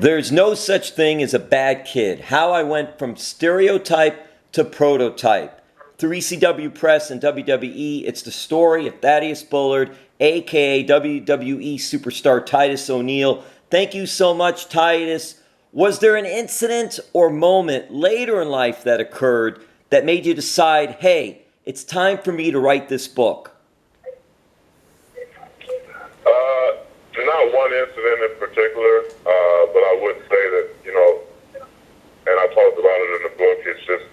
There's no such thing as a bad kid. How I went from Stereotype to Prototype. Through ECW Press and WWE, it's the story of Thaddeus Bullard, aka WWE Superstar Titus O'Neil. Thank you so much, Titus. Was there an incident or moment later in life that occurred that made you decide, hey, it's time for me to write this book? Not one incident in particular, but I would say that, and I talked about it in the book, it's just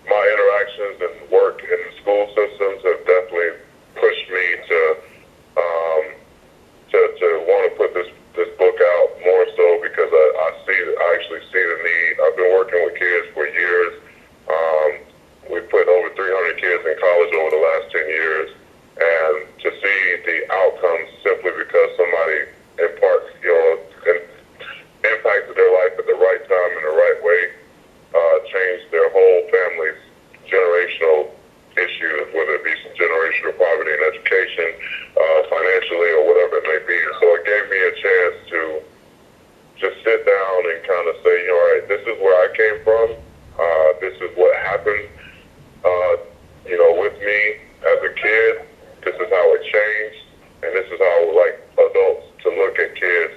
my interactions and work in the school systems have definitely pushed me to want to put this book out more so because I actually see the need. I've been working with kids for years. We put over 300 kids in college over the last 10 years. And to see the outcomes simply because somebody impacted their life at the right time in the right way, changed their whole family's generational issues, whether it be some generational poverty in education, financially, or whatever it may be. So it gave me a chance to just sit down and kind of say, all right, this is where I came from. This is what happened, with me as a kid. This is how it changed, and this is how I would like adults to look at kids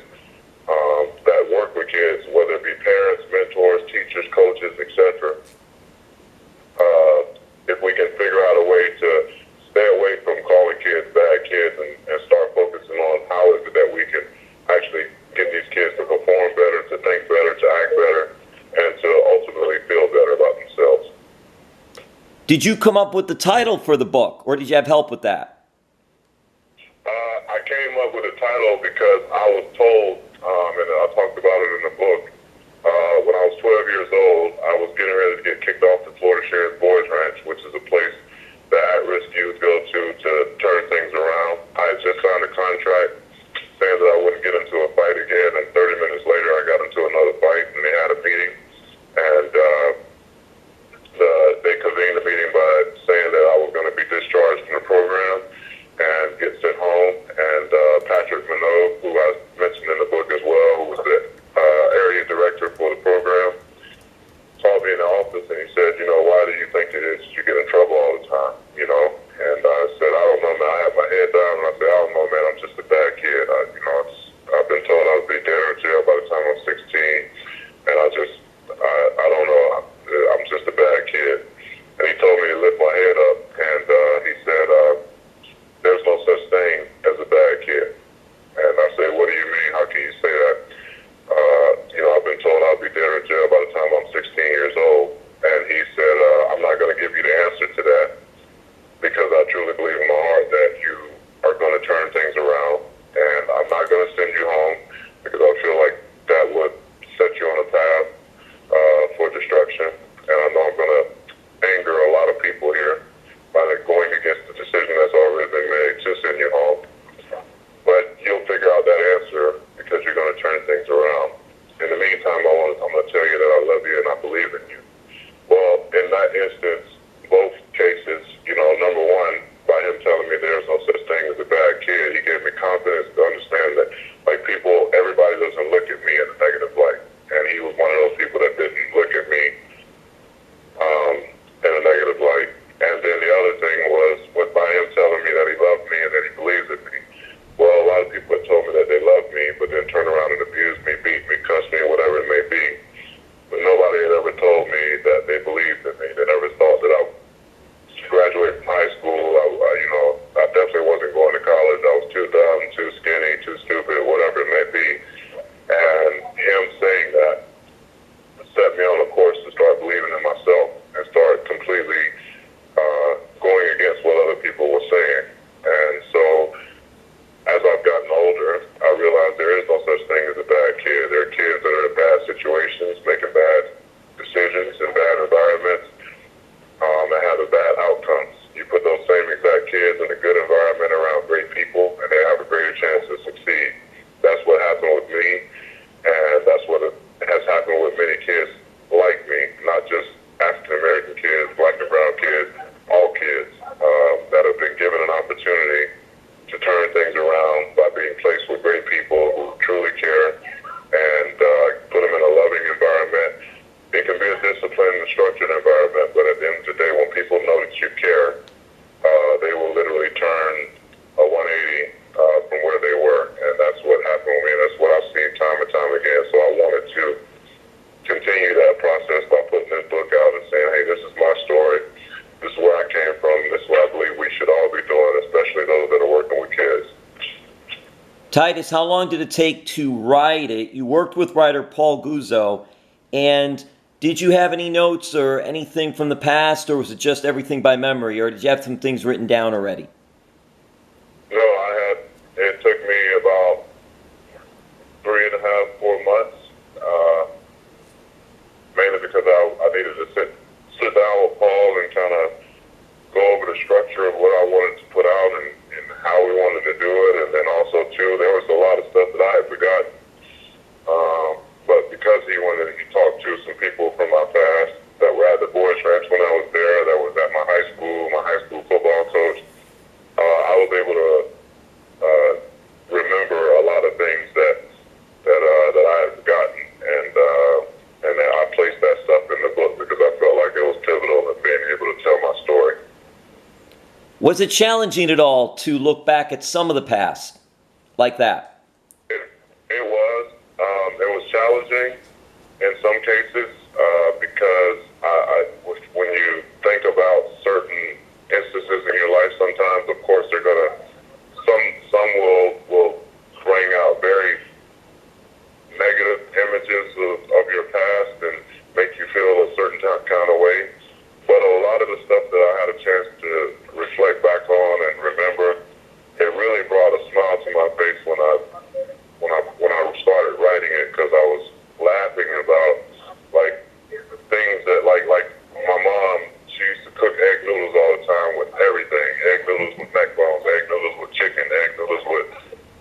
that work with kids, whether it be parents, mentors, teachers, coaches, etc. If we can figure out a way to stay away from calling kids bad kids and start focusing on how is it that we can actually get these kids to perform better, to think better, to act better, and to ultimately feel better about themselves. Did you come up with the title for the book, or did you have help with that? I came up with a title because I was told, and I talked about it in the book, when I was 12 years old, I was getting ready to get kicked off the Florida Sheriff's Boys Ranch, which is a place that at-risk youth go to turn things around. I had just signed a contract saying that I wouldn't get into a fight again, and 30 minutes later I got into another fight, and they had a meeting, and they convened the meeting by saying that I was going to be discharged from the program and get sent home. And Patrick Minogue, who I mentioned in the book as well, who was the area director for the program, saw me in the office and he said, why do you think it is you get in trouble all the time, And I said, I don't know, man. I had my head down and I said, I don't know, man. I'm just a bad kid. I've been told I would be dead or jail by the time I'm 16. And I don't know. I'm just a bad kid. And he told me to lift my head up, and he said, there's no such thing as a bad kid. And I said, what do you mean? How can you say that? I've been told I'll be dead or jail by the time I'm 16 years old. And he said, I'm not going to give you the answer to that because I truly believe in my heart that you are going to turn things around, and I'm not going to send you home because I feel like that would set you on a path for destruction. And I know I'm going to anger a lot of people here by going against the decision that's already been made to send you home. But you'll figure out that answer because you're going to turn things around. In the meantime, I'm going to tell you that I love you and I believe in you. Well, in that instance, both cases, number one, by him telling me there's no such thing as a bad kid, he gave me confidence to understand that, everybody doesn't look at me in a negative light. And he was one of those people that didn't look at me in a negative light. And then the other thing was by him telling me that he loved me and that he believes in me. Well, a lot of people had told me that they loved me, but then turned around and abused me, beat me, cussed me, whatever it may be. But nobody had ever told me that they believed in me. They never thought that I would graduate from high school. I definitely again. So I wanted to continue that process by putting this book out and saying, hey, this is my story. This is where I came from. This is what I believe we should all be doing, especially those that are working with kids. Titus, how long did it take to write it? You worked with writer Paul Guzzo, and did you have any notes or anything from the past, or was it just everything by memory, or did you have some things written down already? No, it took me about 3.5, 4 months, mainly because I needed to sit down with Paul and kind of go over the structure of what I wanted to put out and how we wanted to do it. And then also, too, there was a lot of stuff that I had forgotten. But because he talked to some people from my past that were at the boys' ranch when I was there, that was at my high school football coach, I was able to remember a lot of things that I had forgotten, and then I placed that stuff in the book because I felt like it was pivotal in being able to tell my story. Was it challenging at all to look back at some of the past like that? It was. It was challenging in some cases because when you think about certain instances in your life, sometimes, of course, some will bring out very negative images of your past and make you feel a certain kind of way. But a lot of the stuff that I had a chance to reflect back on and remember, it really brought a smile to my face when I started writing it, because I was laughing about like things that like my mom, she used to cook egg noodles all the time with everything. Egg noodles with neck bones, egg noodles with chicken, egg noodles with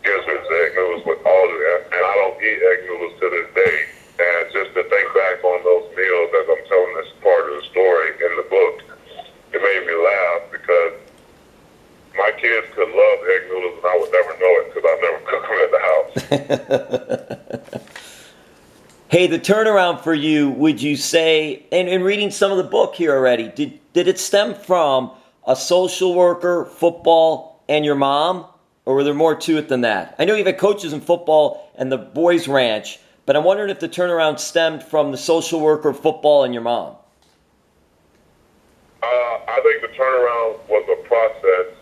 gizzards, egg noodles with all of that. And I don't eat egg noodles to this day. And just to think back on those meals as I'm telling this part of the story in the book, it made me laugh because my kids could love egg noodles and I would never know it because I never cook them at the house. Hey, the turnaround for you, would you say, and in reading some of the book here already, did it stem from a social worker, football, and your mom? Or were there more to it than that? I know you've had coaches in football and the boys' ranch, but I'm wondering if the turnaround stemmed from the social worker, football, and your mom. I think the turnaround was a process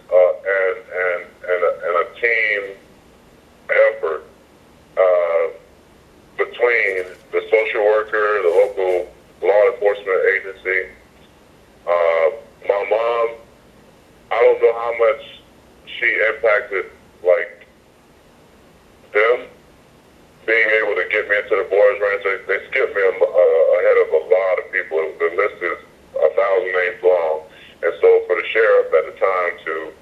and a team effort between the social worker, the local law enforcement agency. My mom, I don't know how much she impacted, like, them being able to get me into the boys' ranch. They skipped me ahead of a lot of people. The list is 1,000 names long. And so for the sheriff at the time to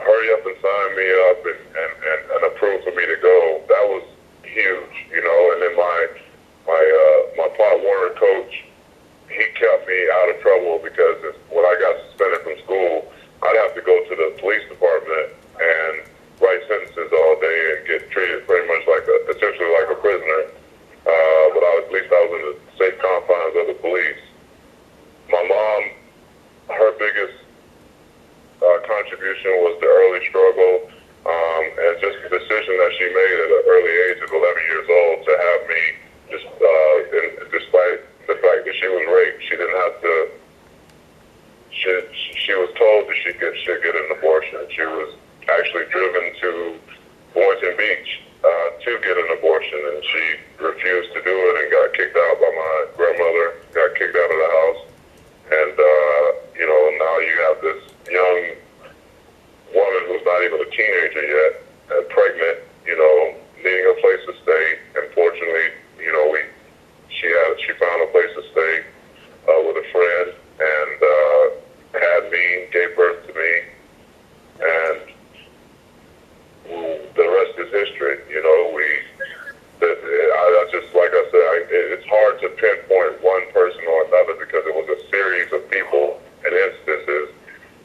hurry up and sign me up and approve for me to go, that was huge, you know. And then my Pop Warner coach, he kept me out of trouble because when I got suspended from school, I'd have to go to the police department and write sentences all day and get treated pretty much essentially like a prisoner. But at least I was in the safe confines of the police. My mom, her biggest contribution was the early struggle and just the decision that she made at an early age of 11 years old to have me, despite the fact that she was raped, she didn't have to. She was told that she should get an abortion. She was actually driven to Boynton Beach to get an abortion, and she refused to do it and got kicked out by my grandmother, got kicked out of the house. And, now you have this young woman who's not even a teenager yet and pregnant, needing a place to stay. And fortunately, she found a place to stay with a friend and had me, gave birth to me, and the rest is history. Like I said, it's hard to pinpoint one person or another because it was a series of people and instances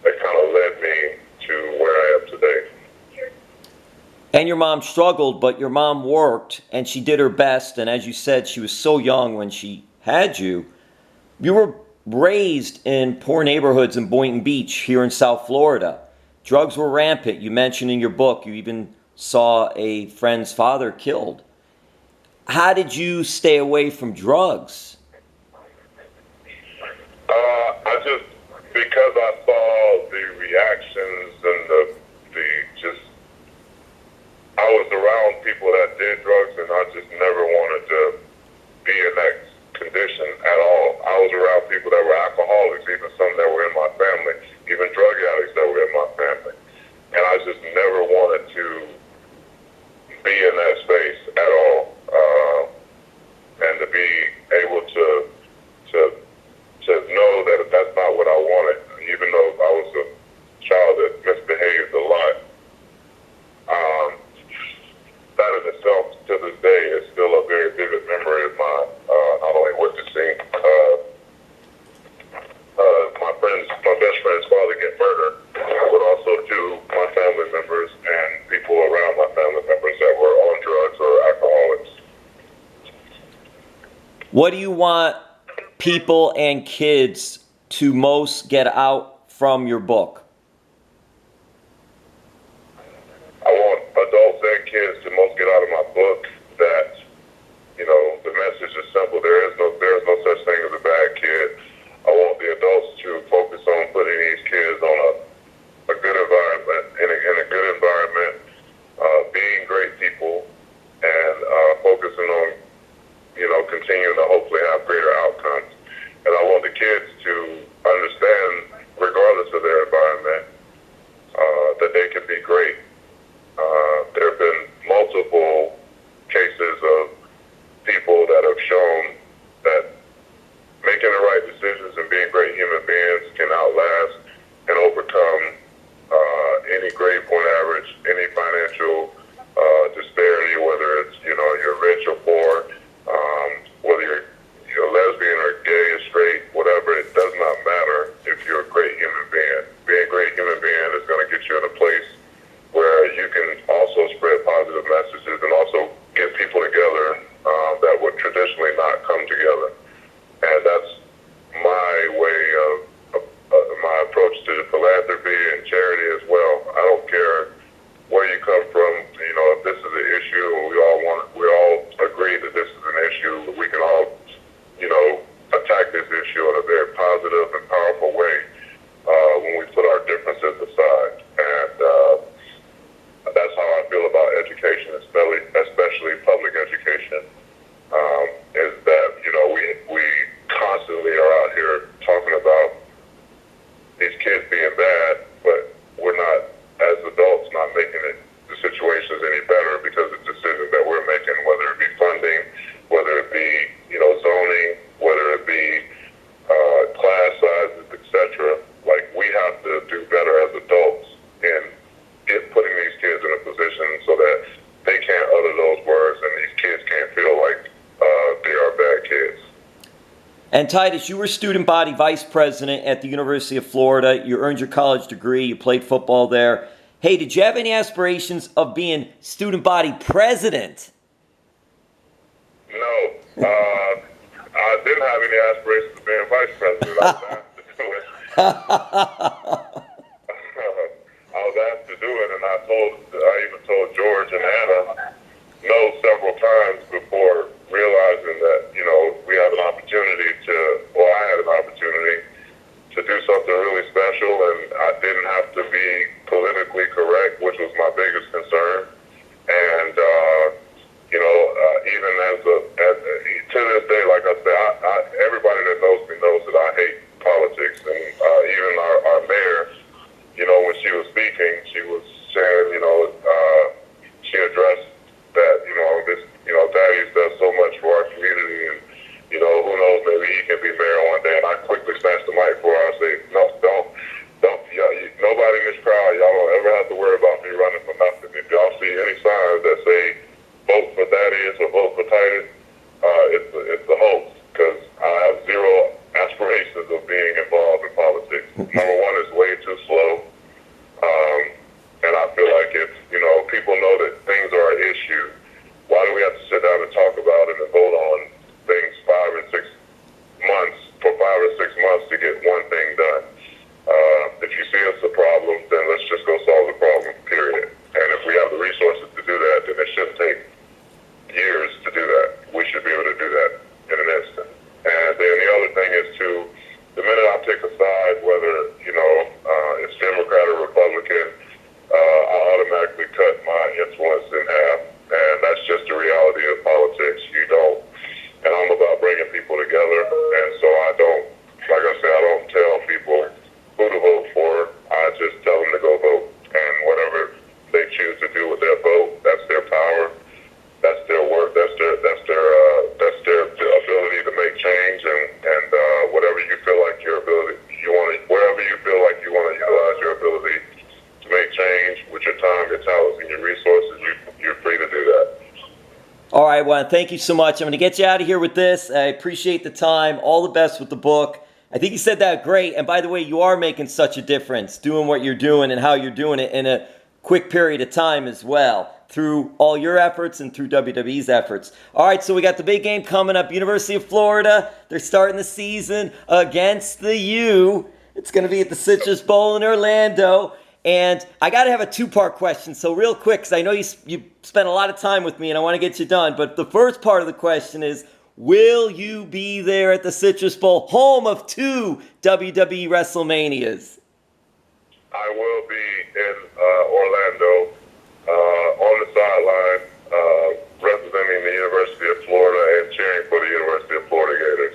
that kind of led me to where I am today. And your mom struggled, but your mom worked, and she did her best. And as you said, she was so young when she had you. You were raised in poor neighborhoods in Boynton Beach here in South Florida. Drugs were rampant. You mentioned in your book you even saw a friend's father killed. How did you stay away from drugs? I just, because I saw the reactions and the just, I was around people that did drugs, and I just never wanted to be in that condition at all. I was around people that were alcoholics, even some that were in my family, even drug addicts that were in my family. And I just never wanted to be in that space at all. And to be able to know that that's not what I wanted, even though I was a child that misbehaved a lot. That in itself, to this day, is still a very vivid memory of mine. Not only witnessing my best friend's father get murdered, but also to my family members and people around my family members that were on drugs or alcoholics. What do you want people and kids to most get out from your book? I want adults and kids to most get out of my book that, you know, the message is simple. There is no such thing as a bad kid. I want the adults to focus on putting these kids on a good environment, in a good environment, being great people, and focusing on, you know, continuing to hopefully have greater outcomes. And I want the kids to understand, regardless of their environment, that they can be great. There have been multiple cases of people that have shown that making the right decisions and being great human beings can outlast and overcome any grade point average, any financial disparity, whether it's, you know, you're rich or poor, whether you're lesbian or gay or straight, whatever, it does not matter if you're a great human being. Being a great human being is going to get you in a place where you can also spread positive messages and also get people together that would traditionally not come together. And that's my way of my approach to philanthropy and charity as well. I don't care where you come from. You know, if this is an issue and we all agree that this is an issue, we can all, you know, attack this issue in a very positive and powerful way when we put our differences aside. And that's how I feel about education, especially public education. Is that, you know, we constantly are out here talking about these kids being bad, but we're not, as adults, not making the situations any better because of decisions that we're making, whether it be funding, whether it be, you know, zoning, whether it be class sizes, etc. Like, we have to do better as adults in putting these kids in a position so that they can't utter those words and these kids can't feel like they are bad kids. And Titus, you were student body vice president at the University of Florida. You earned your college degree. You played football there. Hey, did you have any aspirations of being student body president? No. I didn't have any aspirations of being vice president. I was asked to do it. I was asked to do it, and I even told George and Anna no several times before realizing that, you know, we have an opportunity I had an opportunity to do something really special, and I didn't have to be politically correct, which was my biggest concern. And, you know, even to this day, like I said, everybody that knows me knows that I hate politics, and even our mayor, you know, when she was speaking, she was saying, you know, she addressed that, you know, Thaddeus does so much for our community, and, you know, who knows, maybe he can be mayor one day. And I quickly snatched the mic for her. I say, no, don't, nobody in this crowd, y'all don't ever have to worry about me running for nothing. If y'all see any signs that say vote for Thaddeus or vote for Titus, it's a hoax. right, well, thank you so much. I'm going to get you out of here with this. I appreciate the time. All the best with the book. I think you said that great. And by the way, you are making such a difference doing what you're doing and how you're doing it in a quick period of time as well, through all your efforts and through WWE's efforts. All right, so we got the big game coming up. University of Florida, they're starting the season against the U. It's going to be at the Citrus Bowl in Orlando. And I got to have a two-part question. So real quick, because I know you spent a lot of time with me and I want to get you done. But the first part of the question is, will you be there at the Citrus Bowl, home of 2 WWE WrestleManias? I will be in Orlando on the sideline representing the University of Florida and cheering for the University of Florida Gators.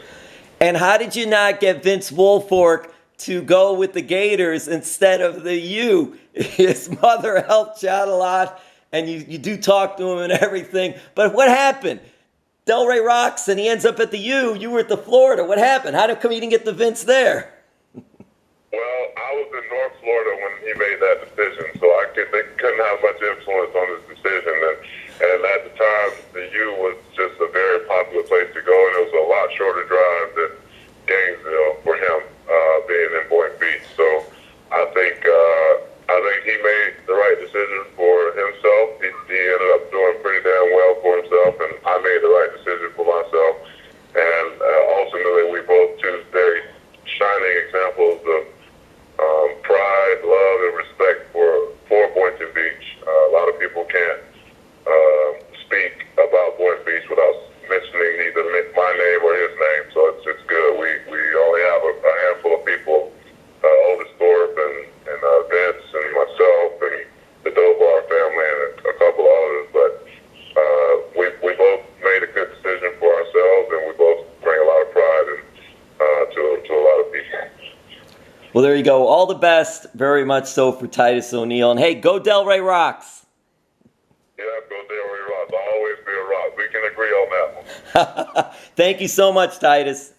And how did you not get Vince Wilfork to go with the Gators instead of the U? His mother helped you out a lot, and you do talk to him and everything. But what happened? Delray rocks, and he ends up at the U. You were at the Florida. What happened? How come you didn't get the Vince there? Well, I was in North Florida when he made that decision, so they couldn't have much influence on his decision. And at the time, the U was just a very popular place to go, and it was a lot shorter drive than Gainesville for him, being in Boynton Beach. So I think he made the right decision for himself. He ended up doing pretty damn well for himself, and I made the right decision for myself. And ultimately, we both choose very shining examples of pride, love, and respect for Boynton Beach. A lot of people can't speak about Boynton Beach without mentioning either my name or his name, so it's good. We only have a handful of people, Otis Thorpe and Vince and myself and the Dobar family and a couple others, but we both made a good decision for ourselves, and we both bring a lot of pride to a lot of people. Well, there you go. All the best, very much so, for Titus O'Neil. And hey, go Delray Rocks. Yeah, go Delray Rocks. I'll always be a rock. We can agree on that one. Thank you so much, Titus.